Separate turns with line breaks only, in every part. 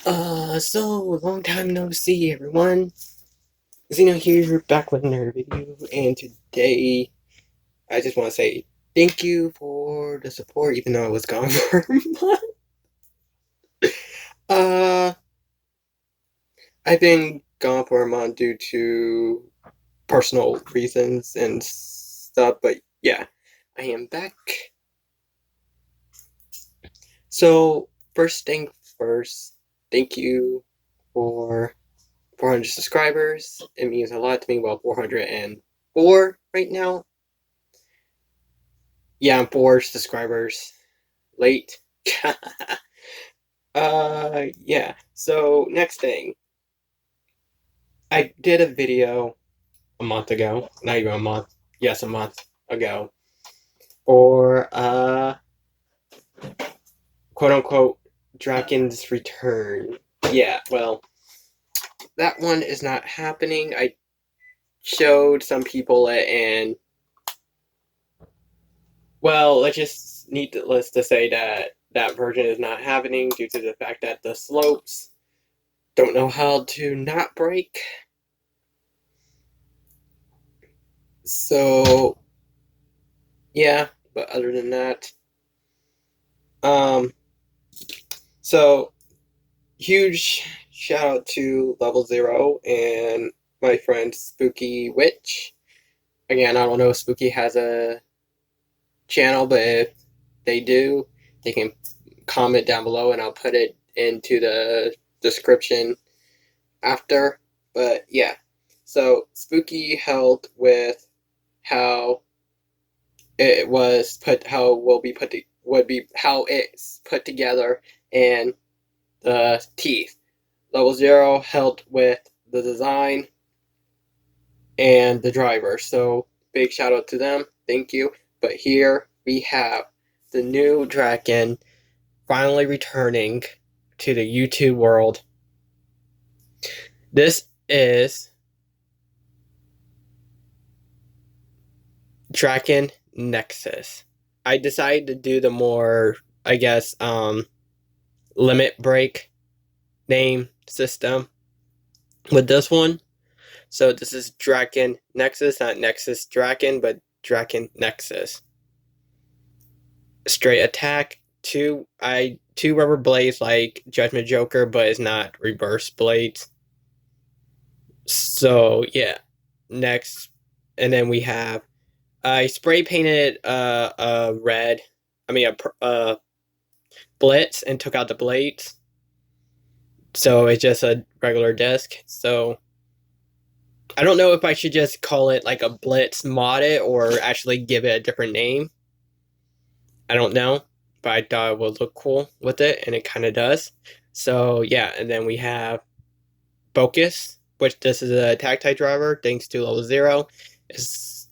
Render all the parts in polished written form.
So long time no see, everyone. Xeno here, back with another video, and today I just want to say thank you for the support, even though I was gone for a month. Uh, I've been gone for a month due to personal reasons and stuff, but yeah, I am back. So, first thing first, thank you for 400 subscribers. It means a lot to me. Well, 404 right now. Yeah, I'm 4 subscribers late. Yeah. So, next thing. I did a video a month ago. Not even a month. Yes, a month ago. For, quote unquote, Drahken's Return. Yeah, well, that one is not happening. I showed some people it, and well, let's just say that that version is not happening due to the fact that the slopes don't know how to not break. So yeah, but other than that, um, so huge shout out to Level Zero and my friend Spooky Witch. Again, I don't know if Spooky has a channel, but if they do, they can comment down below and I'll put it into the description after. But yeah, so Spooky helped with how it was put, how will be put to, would be how it's put together, and the teeth. Level Zero helped with the design and the driver, so big shout out to them. Thank you. But here we have the new Drahken finally returning to the YouTube world. This is Drahken Nexus. I decided to do the more, I guess, limit break name system with this one. So this is Drahken Nexus, not Nexus Drahken, but Drahken Nexus. Straight attack, two rubber blades like Judgment Joker, but it's not reverse blades. So yeah, next, and then we have I spray painted red. I mean a blitz and took out the blades. So it's just a regular disc. So I don't know if I should just call it like a blitz modded or actually give it a different name. I don't know, but I thought it would look cool with it, and it kind of does. So yeah, and then we have Focus, which this is a attack type driver thanks to Level Zero. It's,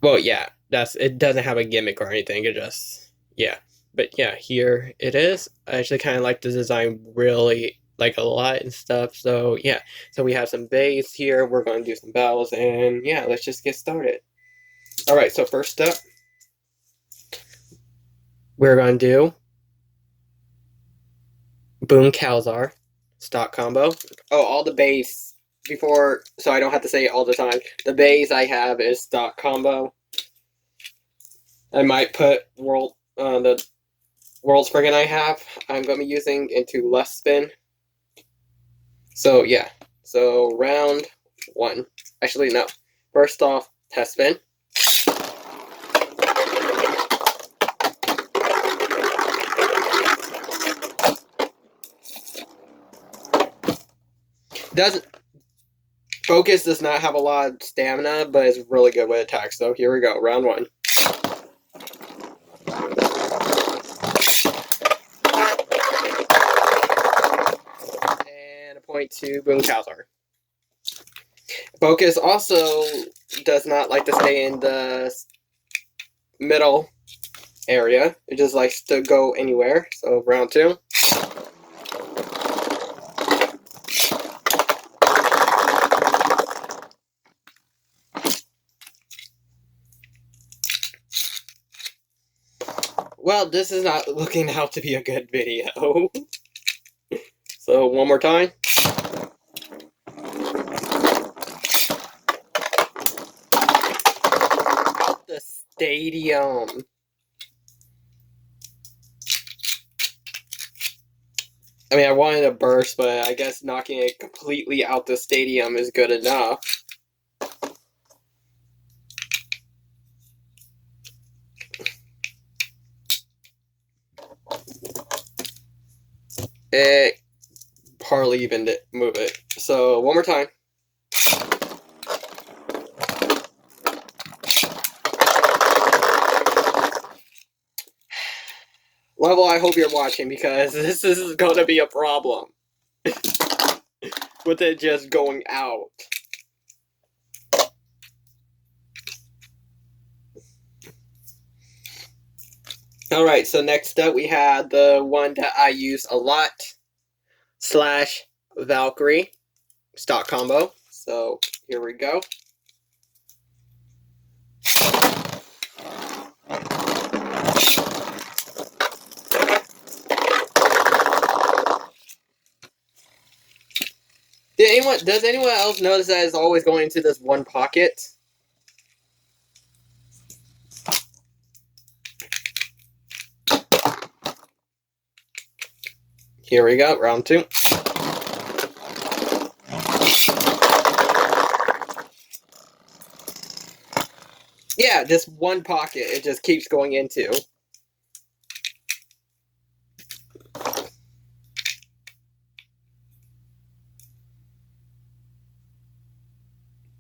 well, yeah, it doesn't have a gimmick or anything. It just, yeah. But yeah, here it is. I actually kind of like the design really like a lot and stuff. So yeah, so we have some bays here. We're going to do some battles, and yeah, let's just get started. All right, so first up, we're going to do Boom Calzar stock combo. Oh, all the base before, so I don't have to say it all the time. The base I have is stock combo. I might put the world spring I have, I'm going to be using into less spin. So yeah, so round one. Actually, no. First off, test spin. Focus does not have a lot of stamina, but it's really good with attacks. So here we go, round one. And a point to Boom Calzar. Focus also does not like to stay in the middle area. It just likes to go anywhere. So round two. Well, this is not looking out to be a good video. So, one more time. Out the stadium. I mean, I wanted a burst, but I guess knocking it completely out the stadium is good enough. It hardly even did move it. So, one more time. Level, I hope you're watching because this is going to be a problem. With it just going out. Alright, so next up we had the one that I use a lot. Slash Valkyrie. Stock combo. So, here we go. Does anyone else notice that it's always going into this one pocket? Here we go, round 2. Yeah, this one pocket it just keeps going into.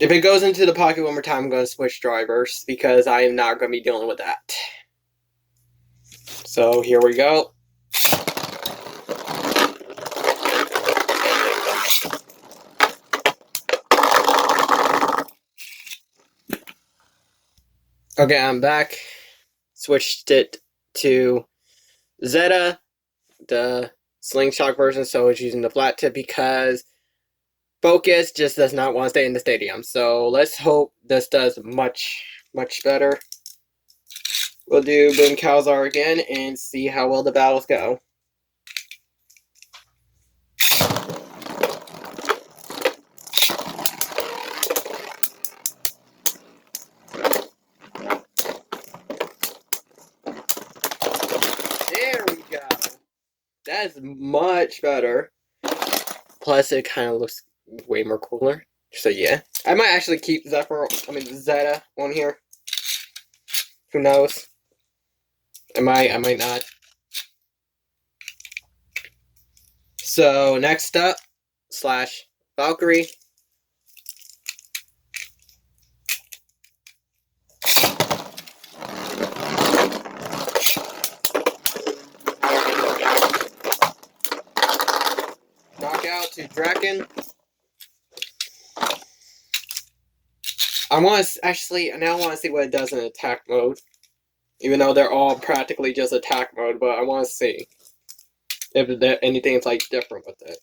If it goes into the pocket one more time, I'm going to switch drivers because I am not going to be dealing with that. So here we go. Okay, I'm back. Switched it to Zeta, the slingshot version, so it's using the flat tip because Focus just does not want to stay in the stadium. So let's hope this does much better. We'll do Boom Calzar again and see how well the battles go. There we go. That's much better. Plus, it kind of looks way more cooler. So yeah, I might actually keep Zeta on here. Who knows? I might not. So next up, Slash Valkyrie. Knockout to Drahken. I want to see what it does in attack mode. Even though they're all practically just attack mode, but I want to see if anything's like different with it.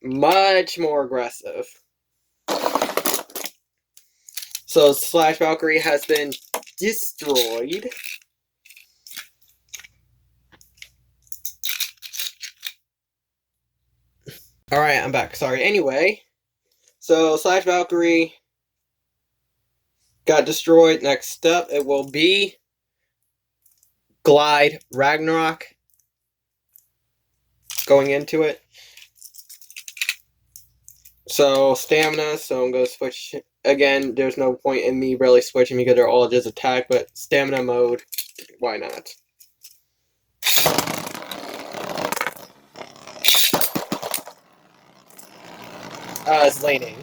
Much more aggressive. So Slash Valkyrie has been destroyed. Alright, I'm back. Sorry. Anyway, so Slash Valkyrie got destroyed. Next up, it will be Glide Ragnarok. Going into it. So, stamina, so I'm going to switch. Again, there's no point in me really switching because they're all just attack, but stamina mode, why not? It's laning.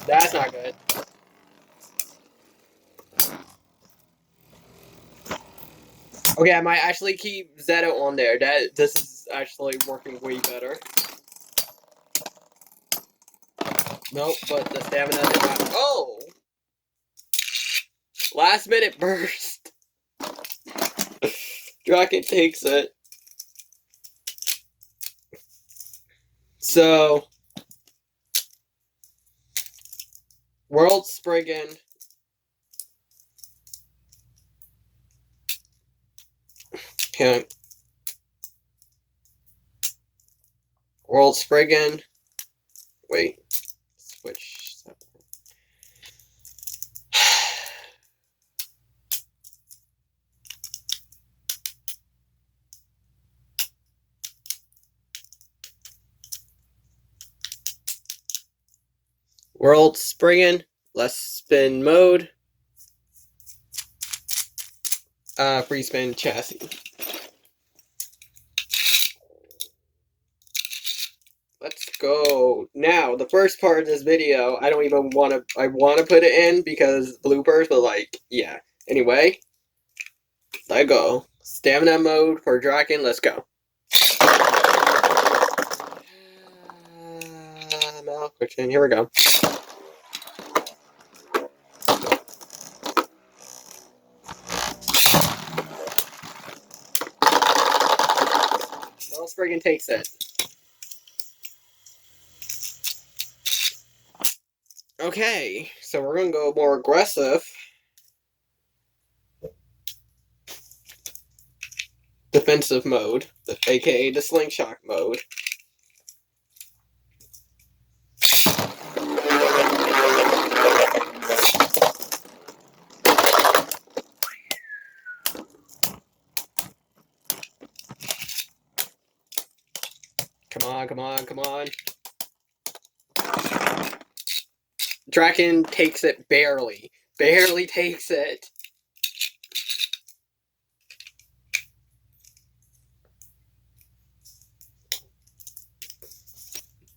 That's not good. Okay, I might actually keep Zeta on there. This is actually working way better. Nope, but the stamina did not. Oh! Last minute burst. Drahken takes it. So, World Spriggan. Okay. World Spriggan. Wait. Switch. World Spriggan. Less spin mode. Free spin chassis. Let's go. Now, the first part of this video, I don't even want to, I want to put it in because bloopers, but like, yeah. Anyway, let go. Stamina mode for Drahken, let's go. Malfunction, here we go. Well, Spriggan takes it. Okay, so we're gonna go more aggressive. Defensive mode, aka the slingshot mode. Come on, come on, come on. Drahken takes it barely. Barely takes it.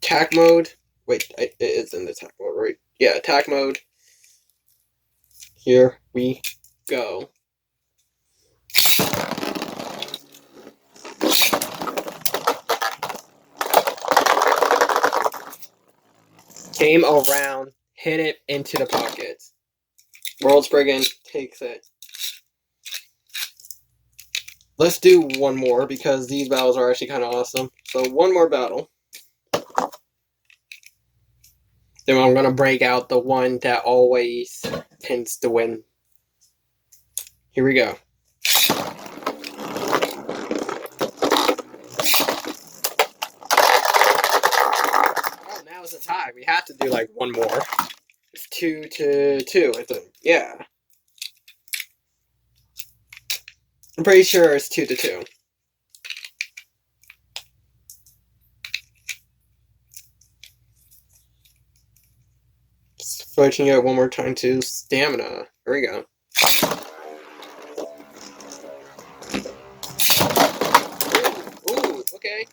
Attack mode. Wait, it is in the attack mode, right? Yeah, attack mode. Here we go. Came around, hit it into the pocket. World Spriggan takes it. Let's do one more because these battles are actually kind of awesome. So one more battle. Then I'm going to break out the one that always tends to win. Here we go. Oh, now it's a tie. We have to do like one more. It's 2-2, I think. Yeah. I'm pretty sure it's 2-2. Switching it one more time to stamina. Here we go. Ooh, okay.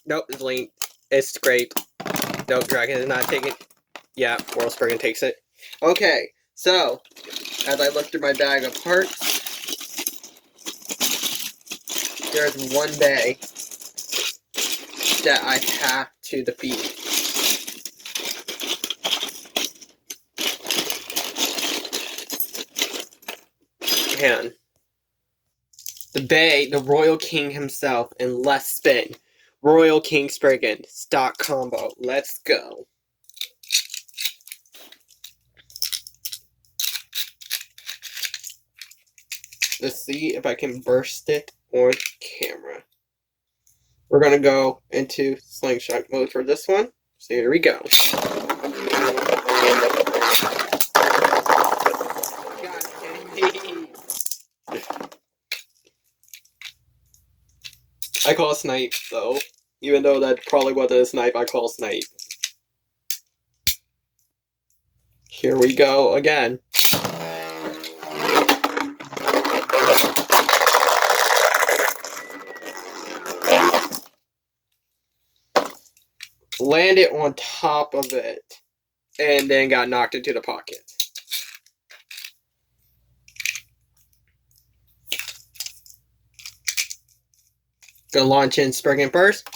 Nope, it's linked. It's great. Nope, Drahken is not taking. Yeah, World Spriggan takes it. Okay, so as I look through my bag of parts, there's one bay that I have to defeat. Man. The Bay, the Royal King himself, in less spin. Royal King Spriggan, stock combo. Let's go. Let's see if I can burst it on camera. We're going to go into slingshot mode for this one. So here we go. God kidding me. I call snipe, though. Even though that probably wasn't a snipe, I call snipe. Here we go again. Landed on top of it, and then got knocked into the pocket. Gonna launch in Spriggan first.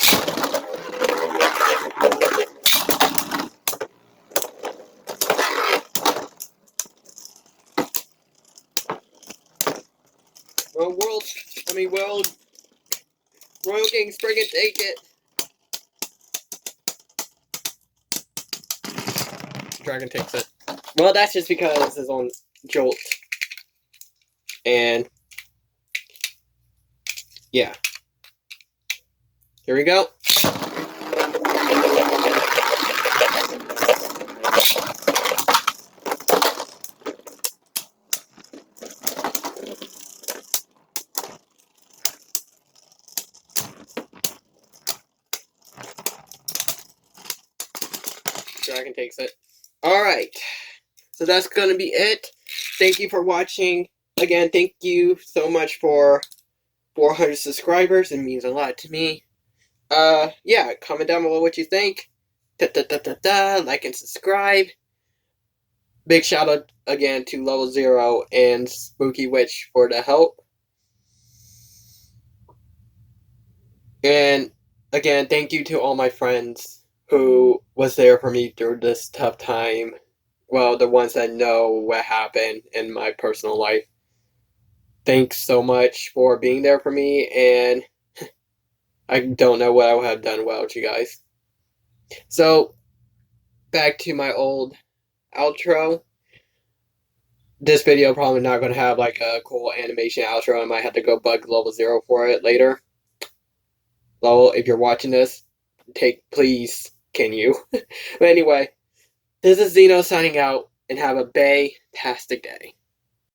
World Royal King, spring and take it. Drahken takes it. Well, that's just because it's on Jolt. And yeah. Here we go. Drahken takes it. Alright. So that's going to be it. Thank you for watching. Again, thank you so much for 400 subscribers. It means a lot to me. Yeah, comment down below what you think. Like and subscribe. Big shout out again to Level 0 and Spooky Witch for the help. And again, thank you to all my friends who was there for me through this tough time. Well, the ones that know what happened in my personal life. Thanks so much for being there for me, and I don't know what I would have done without you guys. So, back to my old outro. This video probably not going to have like a cool animation outro. I might have to go bug Level 0 for it later. Level, if you're watching this, please, can you? But anyway, this is Zeno signing out, and have a bay-tastic day.